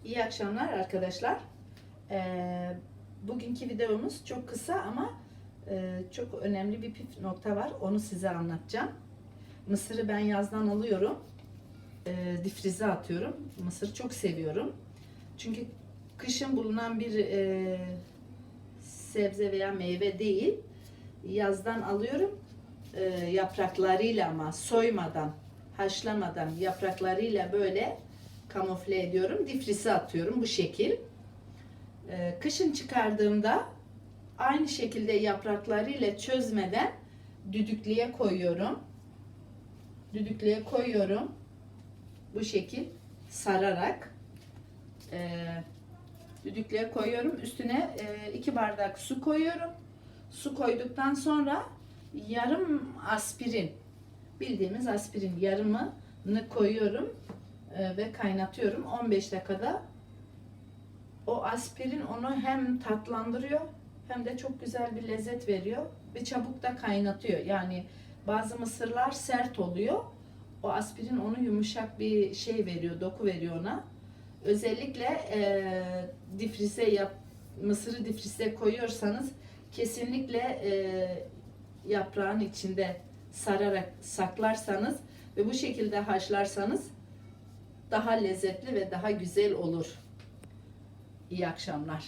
İyi akşamlar arkadaşlar. Bugünkü videomuz çok kısa ama çok önemli bir püf nokta var. Onu size anlatacağım. Mısırı ben yazdan alıyorum. Difrize atıyorum. Mısırı çok seviyorum. Çünkü kışın bulunan bir sebze veya meyve değil. Yazdan alıyorum. Yapraklarıyla ama soymadan, haşlamadan yapraklarıyla böyle kamufle ediyorum. Difrize atıyorum bu şekil. Kışın çıkardığımda aynı şekilde yapraklarıyla çözmeden düdüklüye koyuyorum. Düdüklüye koyuyorum. Bu şekil sararak düdüklüye koyuyorum. Üstüne 2 bardak su koyuyorum. Su koyduktan sonra yarım aspirin, bildiğimiz aspirin yarımını koyuyorum ve kaynatıyorum. 15 dakikada o aspirin onu hem tatlandırıyor hem de çok güzel bir lezzet veriyor ve çabuk da kaynatıyor. Yani bazı mısırlar sert oluyor. O aspirin onu yumuşak bir şey veriyor, doku veriyor ona. Özellikle mısırı difrize koyuyorsanız kesinlikle yaprağın içinde sararak saklarsanız ve bu şekilde haşlarsanız daha lezzetli ve daha güzel olur. İyi akşamlar.